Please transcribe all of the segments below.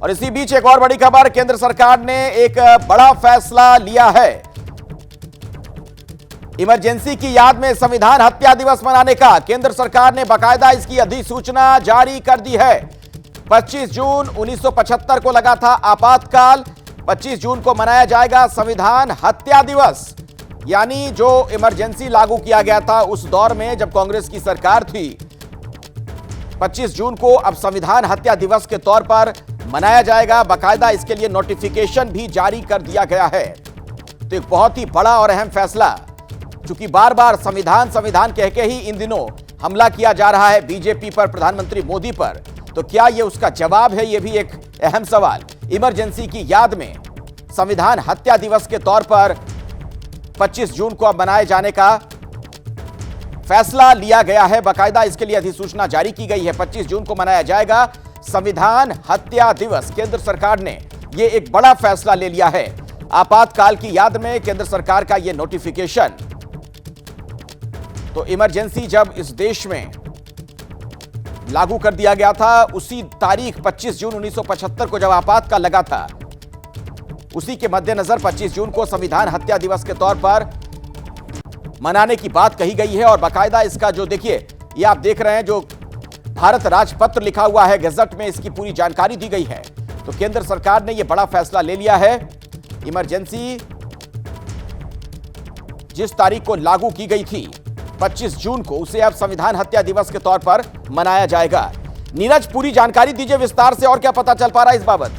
और इसी बीच एक और बड़ी खबर, केंद्र सरकार ने एक बड़ा फैसला लिया है। इमरजेंसी की याद में संविधान हत्या दिवस मनाने का केंद्र सरकार ने बाकायदा इसकी अधिसूचना जारी कर दी है। 25 जून 1975 को लगा था आपातकाल, 25 जून को मनाया जाएगा संविधान हत्या दिवस। यानी जो इमरजेंसी लागू किया गया था उस दौर में जब कांग्रेस की सरकार थी, 25 जून को अब संविधान हत्या दिवस के तौर पर मनाया जाएगा। बाकायदा इसके लिए नोटिफिकेशन भी जारी कर दिया गया है। तो एक बहुत ही बड़ा और अहम फैसला, चूंकि बार बार संविधान संविधान कह के ही इन दिनों हमला किया जा रहा है बीजेपी पर, प्रधानमंत्री मोदी पर, तो क्या यह उसका जवाब है? यह भी एक अहम सवाल। इमरजेंसी की याद में संविधान हत्या दिवस के तौर पर 25 जून को अब मनाए जाने का फैसला लिया गया है। बाकायदा इसके लिए अधिसूचना जारी की गई है। 25 जून को मनाया जाएगा संविधान हत्या दिवस। केंद्र सरकार ने यह एक बड़ा फैसला ले लिया है। आपातकाल की याद में केंद्र सरकार का यह नोटिफिकेशन, तो इमरजेंसी जब इस देश में लागू कर दिया गया था, उसी तारीख 25 जून 1975 को जब आपातकाल लगा था, उसी के मद्देनजर 25 जून को संविधान हत्या दिवस के तौर पर मनाने की बात कही गई है। और बाकायदा इसका जो देखिए, ये आप देख रहे हैं जो भारत राजपत्र लिखा हुआ है, गजट में इसकी पूरी जानकारी दी गई है। तो केंद्र सरकार ने यह बड़ा फैसला ले लिया है। इमरजेंसी जिस तारीख को लागू की गई थी 25 जून को, उसे अब संविधान हत्या दिवस के तौर पर मनाया जाएगा। नीरज, पूरी जानकारी दीजिए विस्तार से, और क्या पता चल पा रहा है इस बाबत?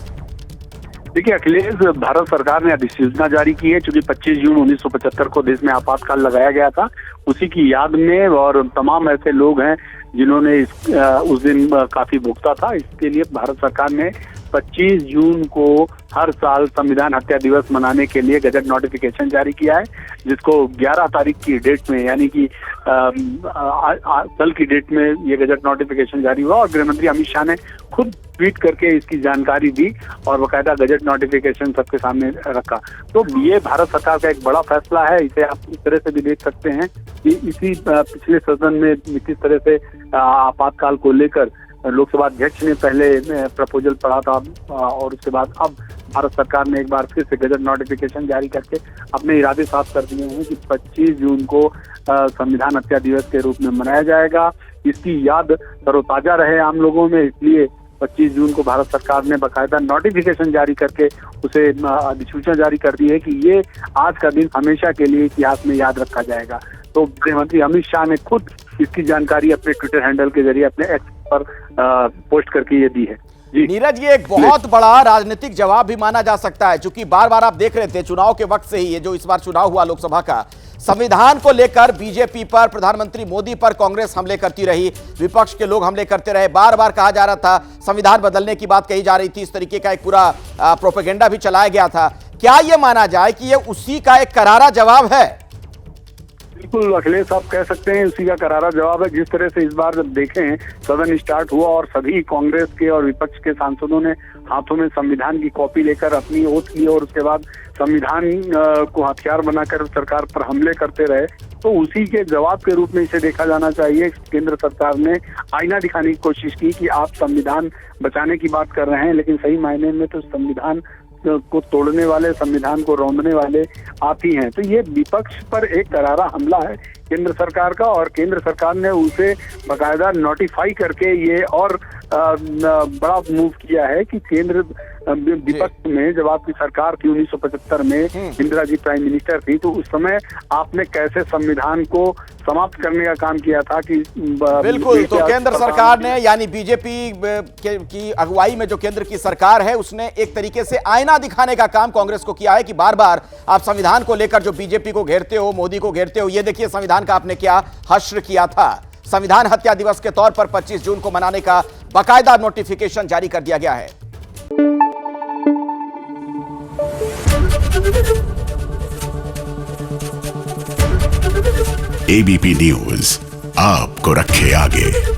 देखिए अखिलेश, भारत सरकार ने अधिसूचना जारी की है। चूंकि 25 जून 1975 को देश में आपातकाल लगाया गया था, उसी की याद में, और तमाम ऐसे लोग हैं जिन्होंने उस दिन काफी भुगता था, इसके लिए भारत सरकार ने 25 जून को हर साल संविधान हत्या दिवस मनाने के लिए गजट नोटिफिकेशन जारी किया है, जिसको 11 तारीख की डेट में, यानी कि कल की डेट में ये गजट नोटिफिकेशन जारी हुआ। और गृहमंत्री अमित शाह ने खुद ट्वीट करके इसकी जानकारी दी और बाकायदा गजट नोटिफिकेशन सबके सामने रखा। तो ये भारत सरकार का एक बड़ा फैसला है। इसे आप इस तरह से भी देख सकते हैं कि इसी पिछले सदन में किस तरह से आपातकाल को लेकर लोकसभा अध्यक्ष ने पहले प्रपोजल पढ़ा था, और उसके बाद अब भारत सरकार ने एक बार फिर से गजट नोटिफिकेशन जारी करके अपने इरादे साफ कर दिए हैं कि 25 जून को संविधान हत्या दिवस के रूप में मनाया जाएगा। इसकी याद तरोताजा रहे आम लोगों में, इसलिए 25 जून को भारत सरकार ने बाकायदा नोटिफिकेशन जारी करके उसे अधिसूचना जारी कर दी है कि ये आज का दिन हमेशा के लिए इतिहास में याद रखा जाएगा। तो गृहमंत्री अमित शाह ने खुद इसकी जानकारी अपने ट्विटर हैंडल के जरिए अपने एक्स पर पोस्ट करके ये दी है। जी नीरज, ये एक बहुत बड़ा राजनीतिक जवाब भी माना जा सकता है, क्योंकि बार बार आप देख रहे थे चुनाव के वक्त से ही, ये जो इस बार चुनाव हुआ लोकसभा का, संविधान को लेकर बीजेपी पर, प्रधानमंत्री मोदी पर कांग्रेस हमले करती रही, विपक्ष के लोग हमले करते रहे। बार बार कहा जा रहा था, संविधान बदलने की बात कही जा रही थी, इस तरीके का एक पूरा प्रोपेगेंडा भी चलाया गया था। क्या यह माना जाए कि यह उसी का एक करारा जवाब है? बिल्कुल अखिलेश, आप कह सकते हैं उसी का करारा जवाब है। जिस तरह से इस बार जब देखें सदन स्टार्ट हुआ और सभी कांग्रेस के और विपक्ष के सांसदों ने हाथों में संविधान की कॉपी लेकर अपनी ओथ ली और उसके बाद संविधान को हथियार बनाकर सरकार पर हमले करते रहे, तो उसी के जवाब के रूप में इसे देखा जाना चाहिए। केंद्र सरकार ने आईना दिखाने की कोशिश की कि आप संविधान बचाने की बात कर रहे हैं, लेकिन सही मायने में तो संविधान को तोड़ने वाले, संविधान को रौंदने वाले आप ही हैं। तो ये विपक्ष पर एक करारा हमला है केंद्र सरकार का, और केंद्र सरकार ने उसे बाकायदा नोटिफाई करके ये और बड़ा मूव किया है कि केंद्र विपक्ष में जब आपकी सरकार थी 1975 में, इंदिरा जी प्राइम मिनिस्टर थी, तो उस समय आपने कैसे संविधान को समाप्त करने का काम किया था कि बिल्कुल। तो केंद्र सरकार ने, यानी बीजेपी की अगुवाई में जो केंद्र की सरकार है, उसने एक तरीके से आईना दिखाने का काम कांग्रेस को किया है कि बार बार आप संविधान को लेकर जो बीजेपी को घेरते हो, मोदी को घेरते हो, ये देखिए संविधान का आपने क्या हश्र किया था। संविधान हत्या दिवस के तौर पर 25 जून को मनाने का बाकायदा नोटिफिकेशन जारी कर दिया गया है। एबीपी न्यूज आपको रखे आगे।